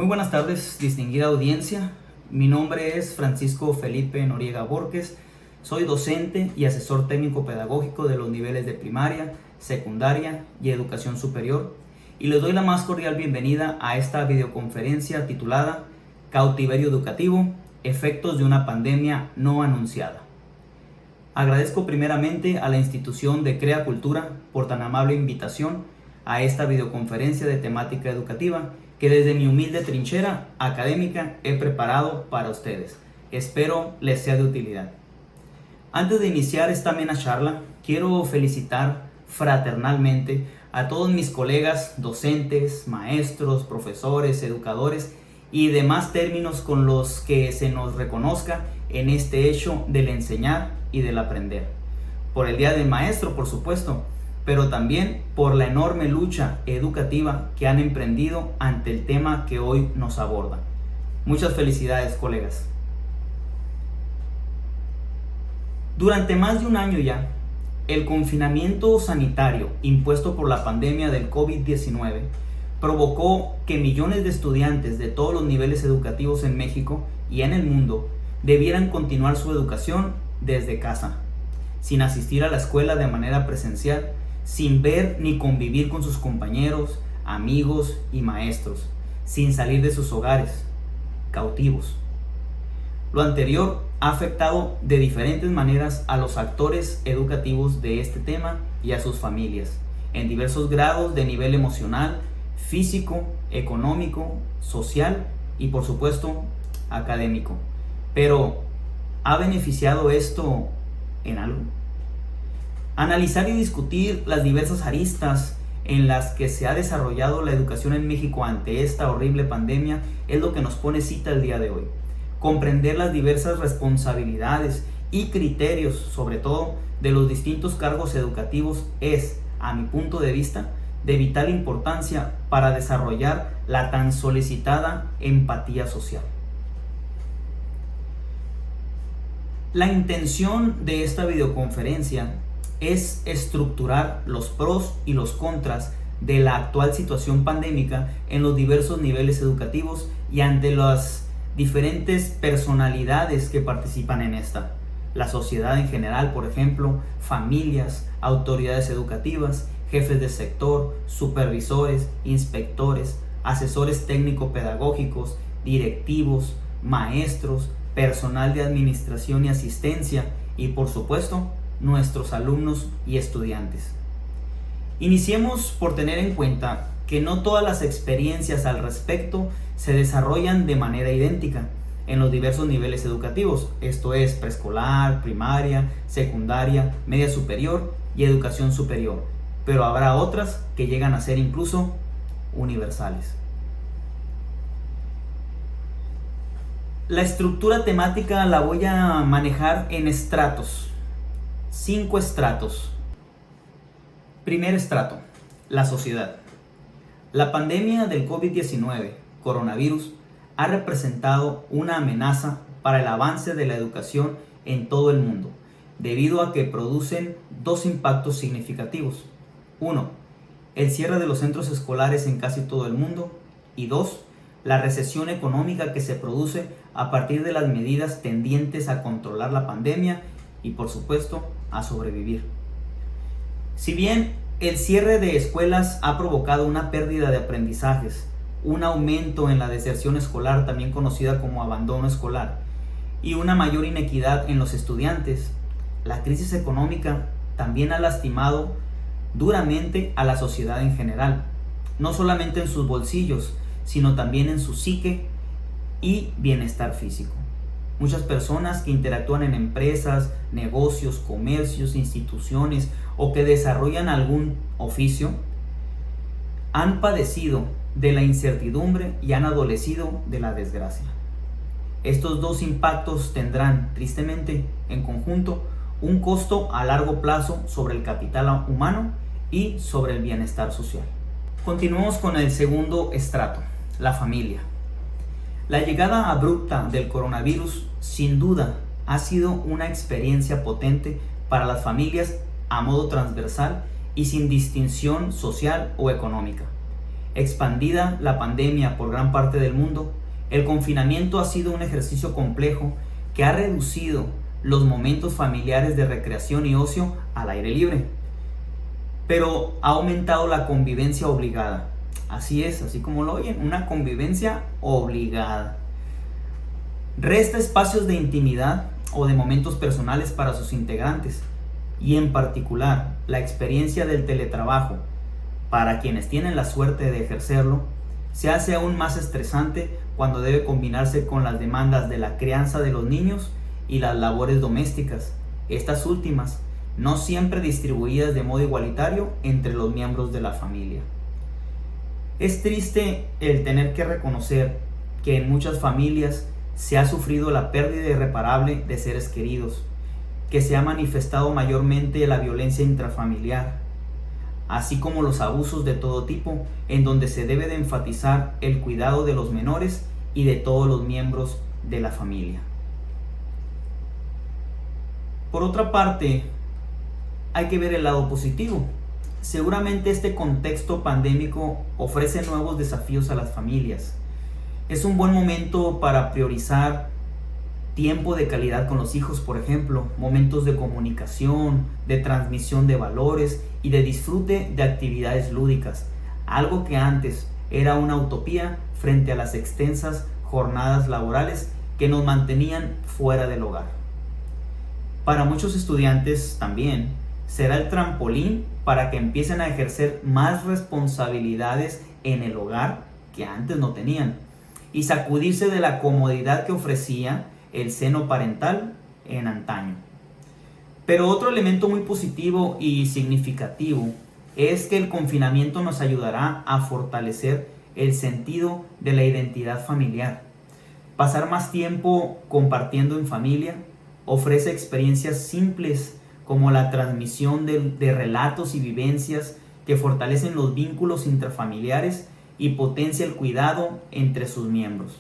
Muy buenas tardes, distinguida audiencia. Mi nombre es Francisco Felipe Noriega Borges. Soy docente y asesor técnico pedagógico de los niveles de primaria, secundaria y educación superior. Y les doy la más cordial bienvenida a esta videoconferencia titulada Cautiverio Educativo, efectos de una pandemia no anunciada. Agradezco primeramente a la institución de Crea Cultura por tan amable invitación a esta videoconferencia de temática educativa que desde mi humilde trinchera académica he preparado para ustedes. Espero les sea de utilidad. Antes de iniciar esta amena charla, quiero felicitar fraternalmente a todos mis colegas docentes, maestros, profesores, educadores y demás términos con los que se nos reconozca en este hecho del enseñar y del aprender. Por el Día del Maestro, por supuesto, pero también por la enorme lucha educativa que han emprendido ante el tema que hoy nos aborda. Muchas felicidades, colegas. Durante más de un año ya, el confinamiento sanitario impuesto por la pandemia del COVID-19 provocó que millones de estudiantes de todos los niveles educativos en México y en el mundo debieran continuar su educación desde casa, sin asistir a la escuela de manera presencial, sin ver ni convivir con sus compañeros, amigos y maestros, sin salir de sus hogares, cautivos. Lo anterior ha afectado de diferentes maneras a los actores educativos de este tema y a sus familias, en diversos grados de nivel emocional, físico, económico, social y por supuesto académico. Pero, ¿ha beneficiado esto en algo? Analizar y discutir las diversas aristas en las que se ha desarrollado la educación en México ante esta horrible pandemia es lo que nos pone cita el día de hoy. Comprender las diversas responsabilidades y criterios, sobre todo de los distintos cargos educativos, es, a mi punto de vista, de vital importancia para desarrollar la tan solicitada empatía social. La intención de esta videoconferencia es estructurar los pros y los contras de la actual situación pandémica en los diversos niveles educativos y ante las diferentes personalidades que participan en esta. La sociedad en general, por ejemplo, familias, autoridades educativas, jefes de sector, supervisores, inspectores, asesores técnico-pedagógicos, directivos, maestros, personal de administración y asistencia y, por supuesto, nuestros alumnos y estudiantes. Iniciemos por tener en cuenta que no todas las experiencias al respecto se desarrollan de manera idéntica en los diversos niveles educativos, esto es preescolar, primaria, secundaria, media superior y educación superior, pero habrá otras que llegan a ser incluso universales. La estructura temática la voy a manejar en estratos. 5 estratos. Primer estrato, la sociedad. La pandemia del COVID-19, coronavirus, ha representado una amenaza para el avance de la educación en todo el mundo, debido a que producen dos impactos significativos. 1. El cierre de los centros escolares en casi todo el mundo. Y 2. La recesión económica que se produce a partir de las medidas tendientes a controlar la pandemia y, por supuesto, a sobrevivir. Si bien el cierre de escuelas ha provocado una pérdida de aprendizajes, un aumento en la deserción escolar, también conocida como abandono escolar, y una mayor inequidad en los estudiantes, la crisis económica también ha lastimado duramente a la sociedad en general, no solamente en sus bolsillos, sino también en su psique y bienestar físico. Muchas personas que interactúan en empresas, negocios, comercios, instituciones o que desarrollan algún oficio han padecido de la incertidumbre y han adolecido de la desgracia. Estos dos impactos tendrán, tristemente, en conjunto, un costo a largo plazo sobre el capital humano y sobre el bienestar social. Continuamos con el segundo estrato, la familia. La llegada abrupta del coronavirus sin duda ha sido una experiencia potente para las familias a modo transversal y sin distinción social o económica. Expandida la pandemia por gran parte del mundo, el confinamiento ha sido un ejercicio complejo que ha reducido los momentos familiares de recreación y ocio al aire libre, pero ha aumentado la convivencia obligada. Así es, así como lo oyen, una convivencia obligada. Resta espacios de intimidad o de momentos personales para sus integrantes, y en particular la experiencia del teletrabajo, para quienes tienen la suerte de ejercerlo, se hace aún más estresante cuando debe combinarse con las demandas de la crianza de los niños y las labores domésticas, estas últimas no siempre distribuidas de modo igualitario entre los miembros de la familia. Es triste el tener que reconocer que en muchas familias se ha sufrido la pérdida irreparable de seres queridos, que se ha manifestado mayormente la violencia intrafamiliar, así como los abusos de todo tipo, en donde se debe de enfatizar el cuidado de los menores y de todos los miembros de la familia. Por otra parte, hay que ver el lado positivo. Seguramente este contexto pandémico ofrece nuevos desafíos a las familias. Es un buen momento para priorizar tiempo de calidad con los hijos, por ejemplo, momentos de comunicación, de transmisión de valores y de disfrute de actividades lúdicas, algo que antes era una utopía frente a las extensas jornadas laborales que nos mantenían fuera del hogar. Para muchos estudiantes también será el trampolín para que empiecen a ejercer más responsabilidades en el hogar que antes no tenían y sacudirse de la comodidad que ofrecía el seno parental en antaño. Pero otro elemento muy positivo y significativo es que el confinamiento nos ayudará a fortalecer el sentido de la identidad familiar. Pasar más tiempo compartiendo en familia ofrece experiencias simples como la transmisión de relatos y vivencias que fortalecen los vínculos intrafamiliares y potencia el cuidado entre sus miembros.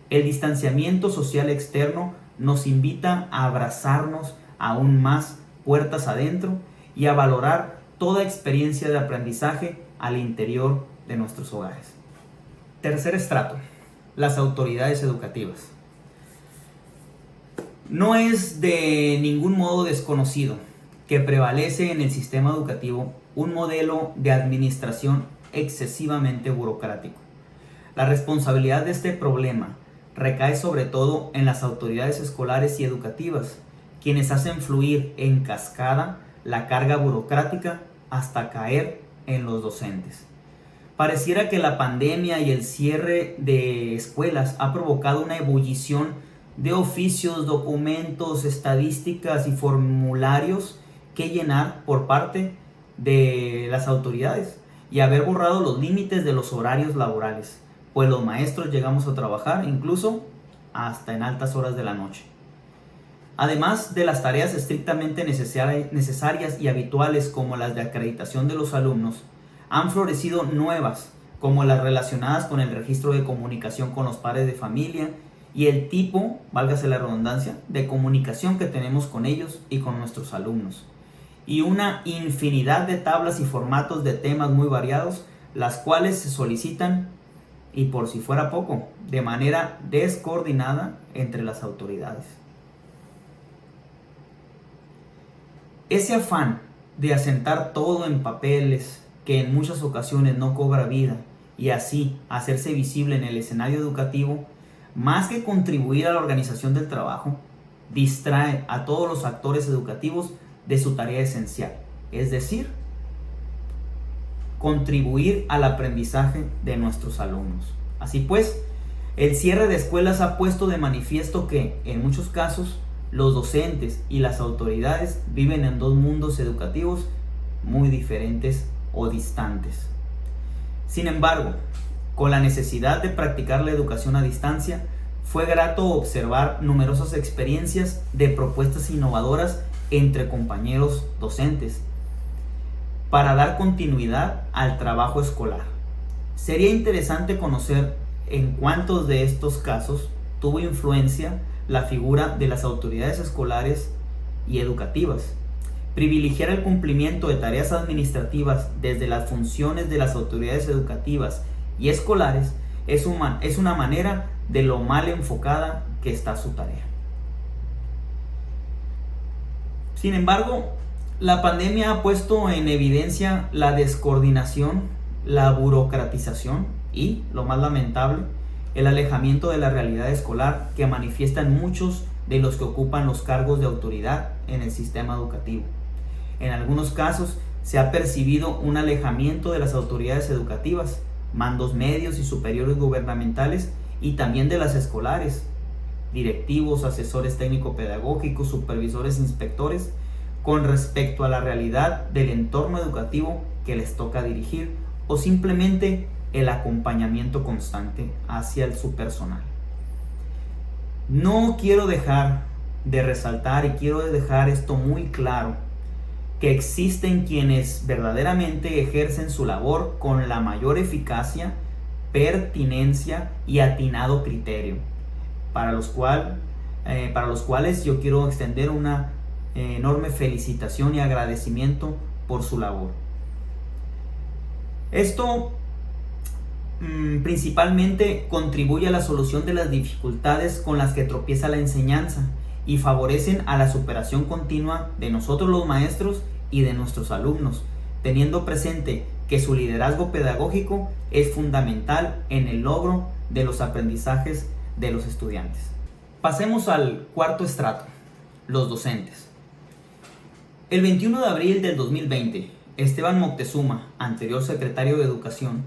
El distanciamiento social externo nos invita a abrazarnos aún más puertas adentro y a valorar toda experiencia de aprendizaje al interior de nuestros hogares. Tercer estrato, las autoridades educativas. No es de ningún modo desconocido que prevalece en el sistema educativo un modelo de administración excesivamente burocrático. La responsabilidad de este problema recae sobre todo en las autoridades escolares y educativas, quienes hacen fluir en cascada la carga burocrática hasta caer en los docentes. Pareciera que la pandemia y el cierre de escuelas ha provocado una ebullición de oficios, documentos, estadísticas y formularios que llenar por parte de las autoridades y haber borrado los límites de los horarios laborales, pues los maestros llegamos a trabajar incluso hasta en altas horas de la noche. Además de las tareas estrictamente necesarias y habituales como las de acreditación de los alumnos, han florecido nuevas como las relacionadas con el registro de comunicación con los padres de familia y el tipo, válgase la redundancia, de comunicación que tenemos con ellos y con nuestros alumnos. Y una infinidad de tablas y formatos de temas muy variados, las cuales se solicitan, y por si fuera poco, de manera descoordinada entre las autoridades. Ese afán de asentar todo en papeles que en muchas ocasiones no cobra vida y así hacerse visible en el escenario educativo, más que contribuir a la organización del trabajo, distrae a todos los actores educativos de su tarea esencial, es decir, contribuir al aprendizaje de nuestros alumnos. Así pues, el cierre de escuelas ha puesto de manifiesto que, en muchos casos, los docentes y las autoridades viven en dos mundos educativos muy diferentes o distantes. Sin embargo, con la necesidad de practicar la educación a distancia, fue grato observar numerosas experiencias de propuestas innovadoras entre compañeros docentes para dar continuidad al trabajo escolar. Sería interesante conocer en cuántos de estos casos tuvo influencia la figura de las autoridades escolares y educativas, Privilegiar el cumplimiento de tareas administrativas desde las funciones de las autoridades educativas y escolares es una manera de lo mal enfocada que está su tarea. Sin embargo, la pandemia ha puesto en evidencia la descoordinación, la burocratización y, lo más lamentable, el alejamiento de la realidad escolar que manifiestan muchos de los que ocupan los cargos de autoridad en el sistema educativo. En algunos casos se ha percibido un alejamiento de las autoridades educativas, mandos medios y superiores gubernamentales y también de las escolares, directivos, asesores técnico-pedagógicos, supervisores, inspectores, con respecto a la realidad del entorno educativo que les toca dirigir o simplemente el acompañamiento constante hacia su personal. No quiero dejar de resaltar y quiero dejar esto muy claro, que existen quienes verdaderamente ejercen su labor con la mayor eficacia, pertinencia y atinado criterio, para los cuales yo quiero extender una enorme felicitación y agradecimiento por su labor. Esto principalmente contribuye a la solución de las dificultades con las que tropieza la enseñanza y favorecen a la superación continua de nosotros los maestros y de nuestros alumnos, teniendo presente que su liderazgo pedagógico es fundamental en el logro de los aprendizajes de los estudiantes. Pasemos al cuarto estrato, los docentes. El 21 de abril del 2020, Esteban Moctezuma, anterior secretario de Educación,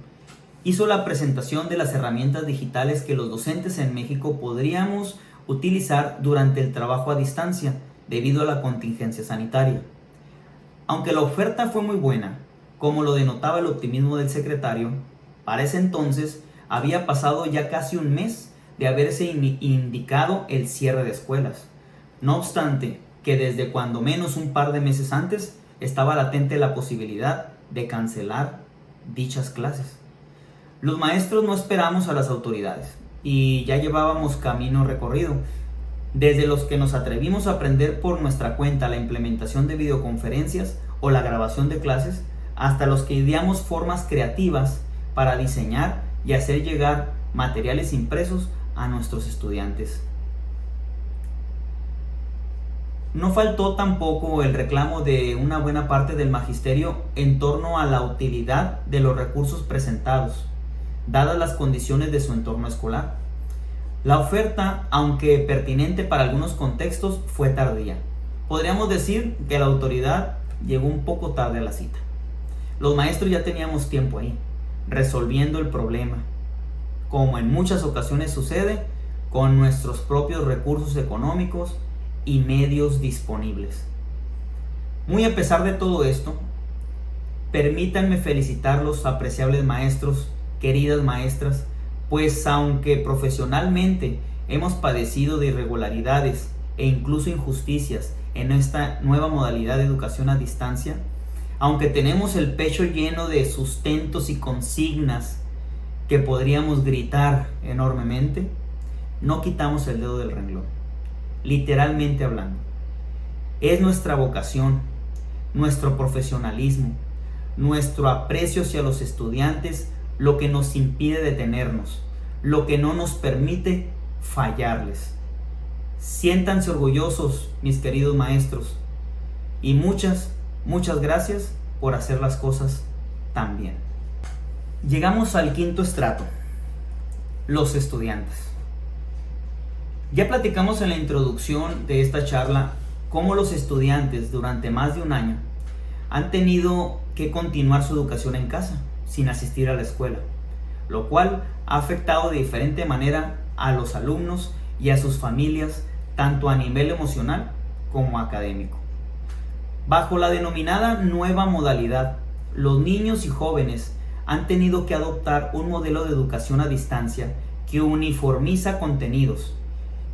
hizo la presentación de las herramientas digitales que los docentes en México podríamos utilizar durante el trabajo a distancia debido a la contingencia sanitaria. Aunque la oferta fue muy buena, como lo denotaba el optimismo del secretario, para ese entonces había pasado ya casi un mes de haberse indicado el cierre de escuelas. No obstante, que desde cuando menos un par de meses antes estaba latente la posibilidad de cancelar dichas clases. Los maestros no esperamos a las autoridades y ya llevábamos camino recorrido, desde los que nos atrevimos a aprender por nuestra cuenta la implementación de videoconferencias o la grabación de clases, hasta los que ideamos formas creativas para diseñar y hacer llegar materiales impresos a nuestros estudiantes. No faltó tampoco el reclamo de una buena parte del magisterio en torno a la utilidad de los recursos presentados, dadas las condiciones de su entorno escolar. La oferta, aunque pertinente para algunos contextos, fue tardía. Podríamos decir que la autoridad llegó un poco tarde a la cita. Los maestros ya teníamos tiempo ahí, resolviendo el problema, como en muchas ocasiones sucede, con nuestros propios recursos económicos y medios disponibles. Muy a pesar de todo esto, permítanme felicitar los apreciables maestros, queridas maestras, pues aunque profesionalmente hemos padecido de irregularidades e incluso injusticias en esta nueva modalidad de educación a distancia, aunque tenemos el pecho lleno de sustentos y consignas que podríamos gritar enormemente, no quitamos el dedo del renglón, literalmente hablando. Es nuestra vocación, nuestro profesionalismo, nuestro aprecio hacia los estudiantes lo que nos impide detenernos, lo que no nos permite fallarles. Siéntanse orgullosos, mis queridos maestros, y muchas gracias por hacer las cosas tan bien. Llegamos al quinto estrato, los estudiantes. Ya platicamos en la introducción de esta charla cómo los estudiantes durante más de un año han tenido que continuar su educación en casa, sin asistir a la escuela, lo cual ha afectado de diferente manera a los alumnos y a sus familias, tanto a nivel emocional como académico. Bajo la denominada nueva modalidad, los niños y jóvenes han tenido que adoptar un modelo de educación a distancia que uniformiza contenidos,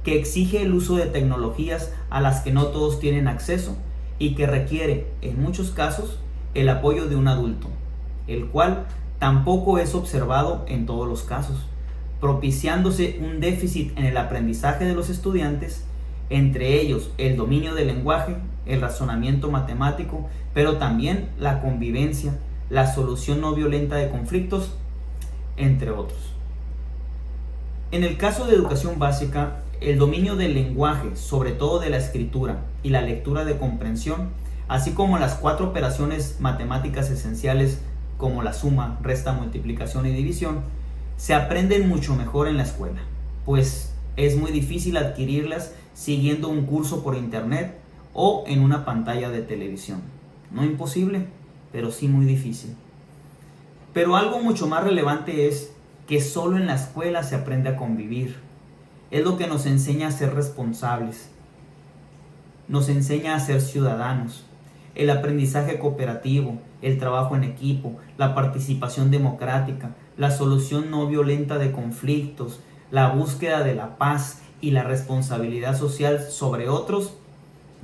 que exige el uso de tecnologías a las que no todos tienen acceso y que requiere, en muchos casos, el apoyo de un adulto, el cual tampoco es observado en todos los casos, propiciándose un déficit en el aprendizaje de los estudiantes entre ellos el dominio del lenguaje, el razonamiento matemático, pero también la convivencia, la solución no violenta de conflictos, entre otros. En el caso de educación básica, el dominio del lenguaje, sobre todo de la escritura y la lectura de comprensión, así como las 4 operaciones matemáticas esenciales como la suma, resta, multiplicación y división, se aprenden mucho mejor en la escuela, pues es muy difícil adquirirlas siguiendo un curso por internet o en una pantalla de televisión. No imposible, pero sí muy difícil. Pero algo mucho más relevante es que solo en la escuela se aprende a convivir. Es lo que nos enseña a ser responsables, nos enseña a ser ciudadanos. El aprendizaje cooperativo, el trabajo en equipo, la participación democrática, la solución no violenta de conflictos, la búsqueda de la paz y la responsabilidad social sobre otros,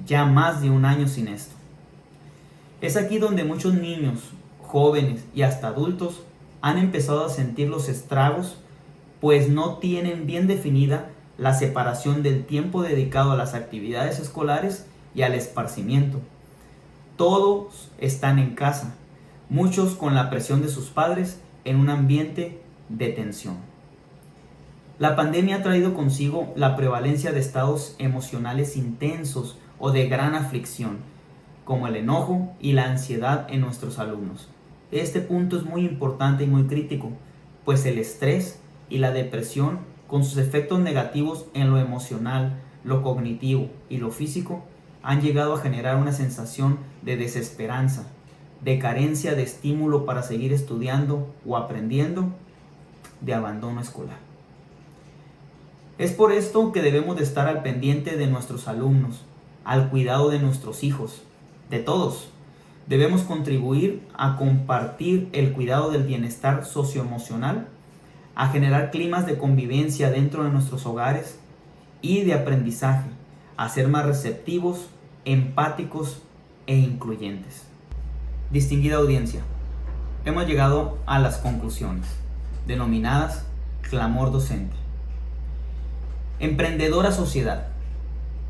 ya más de un año sin esto. Es aquí donde muchos niños, jóvenes y hasta adultos han empezado a sentir los estragos, pues no tienen bien definida la separación del tiempo dedicado a las actividades escolares y al esparcimiento. Todos están en casa, muchos con la presión de sus padres en un ambiente de tensión. La pandemia ha traído consigo la prevalencia de estados emocionales intensos o de gran aflicción, como el enojo y la ansiedad en nuestros alumnos. Este punto es muy importante y muy crítico, pues el estrés y la depresión, con sus efectos negativos en lo emocional, lo cognitivo y lo físico, han llegado a generar una sensación de desesperanza, de carencia de estímulo para seguir estudiando o aprendiendo, de abandono escolar. Es por esto que debemos de estar al pendiente de nuestros alumnos, al cuidado de nuestros hijos, de todos. Debemos contribuir a compartir el cuidado del bienestar socioemocional, a generar climas de convivencia dentro de nuestros hogares y de aprendizaje, a ser más receptivos, empáticos e incluyentes. Distinguida audiencia, hemos llegado a las conclusiones, denominadas clamor docente. Emprendedora sociedad,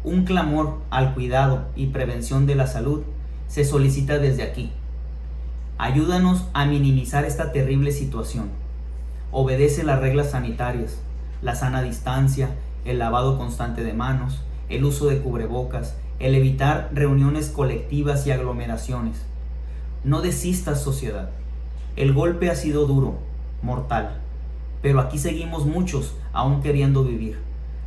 un clamor al cuidado y prevención de la salud se solicita desde aquí. Ayúdanos a minimizar esta terrible situación. Obedece las reglas sanitarias, la sana distancia, el lavado constante de manos, el uso de cubrebocas, el evitar reuniones colectivas y aglomeraciones. No desistas, sociedad. El golpe ha sido duro, mortal, pero aquí seguimos muchos aún queriendo vivir,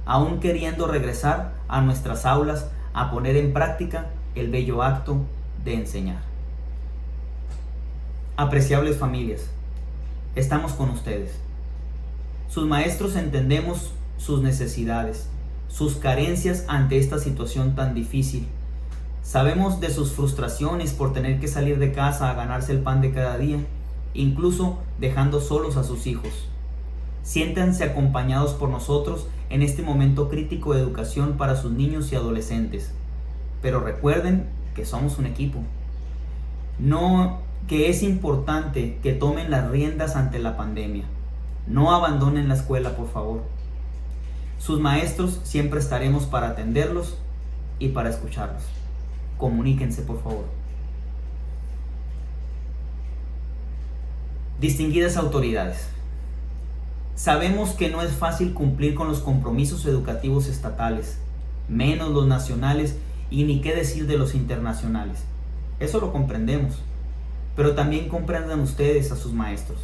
aún queriendo regresar a nuestras aulas a poner en práctica el bello acto de enseñar. Apreciables familias, estamos con ustedes. Sus maestros entendemos sus necesidades, sus carencias ante esta situación tan difícil. Sabemos de sus frustraciones por tener que salir de casa a ganarse el pan de cada día, incluso dejando solos a sus hijos. Siéntanse acompañados por nosotros en este momento crítico de educación para sus niños y adolescentes. Pero recuerden que somos un equipo. Que es importante que tomen las riendas ante la pandemia. No abandonen la escuela, por favor. Sus maestros siempre estaremos para atenderlos y para escucharlos. Comuníquense, por favor. Distinguidas autoridades, sabemos que no es fácil cumplir con los compromisos educativos estatales, menos los nacionales y ni qué decir de los internacionales. Eso lo comprendemos, pero también comprendan ustedes a sus maestros.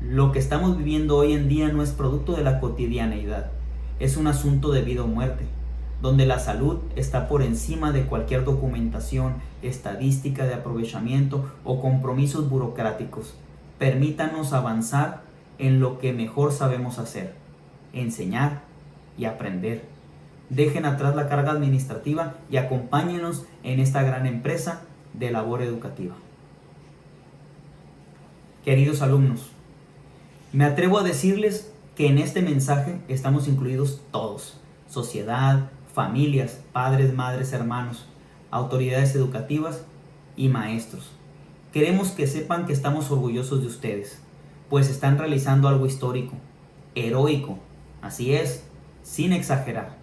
Lo que estamos viviendo hoy en día no es producto de la cotidianeidad, es un asunto de vida o muerte, donde la salud está por encima de cualquier documentación, estadística de aprovechamiento o compromisos burocráticos. Permítanos avanzar en lo que mejor sabemos hacer, enseñar y aprender. Dejen atrás la carga administrativa y acompáñenos en esta gran empresa de labor educativa. Queridos alumnos, me atrevo a decirles que en este mensaje estamos incluidos todos: sociedad, familias, padres, madres, hermanos, autoridades educativas y maestros. Queremos que sepan que estamos orgullosos de ustedes, pues están realizando algo histórico, heroico, así es, sin exagerar.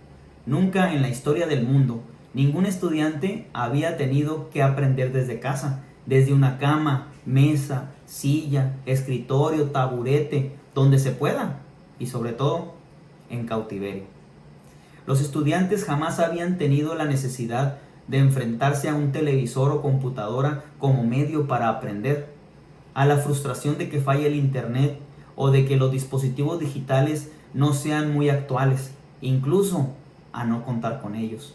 Nunca en la historia del mundo ningún estudiante había tenido que aprender desde casa, desde una cama, mesa, silla, escritorio, taburete, donde se pueda, y sobre todo en cautiverio. Los estudiantes jamás habían tenido la necesidad de enfrentarse a un televisor o computadora como medio para aprender, a la frustración de que falle el internet o de que los dispositivos digitales no sean muy actuales, incluso a no contar con ellos.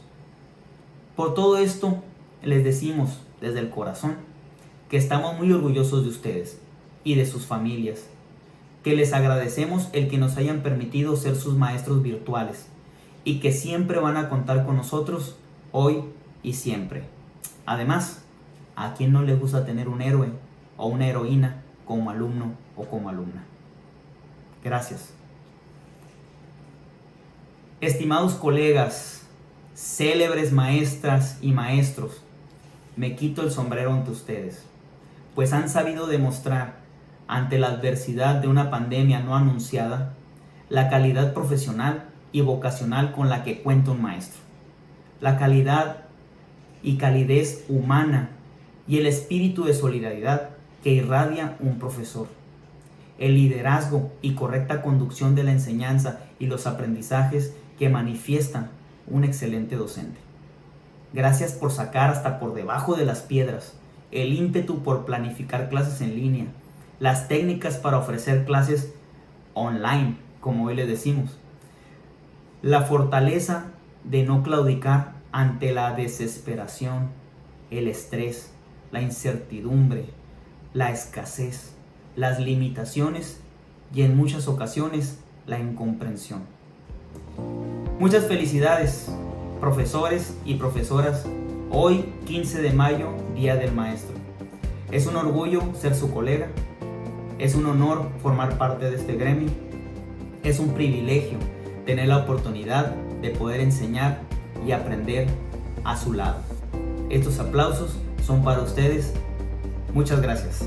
Por todo esto, les decimos desde el corazón que estamos muy orgullosos de ustedes y de sus familias, que les agradecemos el que nos hayan permitido ser sus maestros virtuales y que siempre van a contar con nosotros hoy y siempre. Además, ¿a quién no le gusta tener un héroe o una heroína como alumno o como alumna? Gracias. Estimados colegas, célebres maestras y maestros, me quito el sombrero ante ustedes, pues han sabido demostrar ante la adversidad de una pandemia no anunciada la calidad profesional y vocacional con la que cuenta un maestro, la calidad y calidez humana y el espíritu de solidaridad que irradia un profesor, el liderazgo y correcta conducción de la enseñanza y los aprendizajes que manifiestan un excelente docente. Gracias por sacar hasta por debajo de las piedras el ímpetu por planificar clases en línea, las técnicas para ofrecer clases online, como hoy le decimos, la fortaleza de no claudicar ante la desesperación, el estrés, la incertidumbre, la escasez, las limitaciones y en muchas ocasiones la incomprensión. Muchas felicidades, profesores y profesoras, hoy 15 de mayo, Día del Maestro. Es un orgullo ser su colega, es un honor formar parte de este gremio, es un privilegio tener la oportunidad de poder enseñar y aprender a su lado. Estos aplausos son para ustedes. Muchas gracias.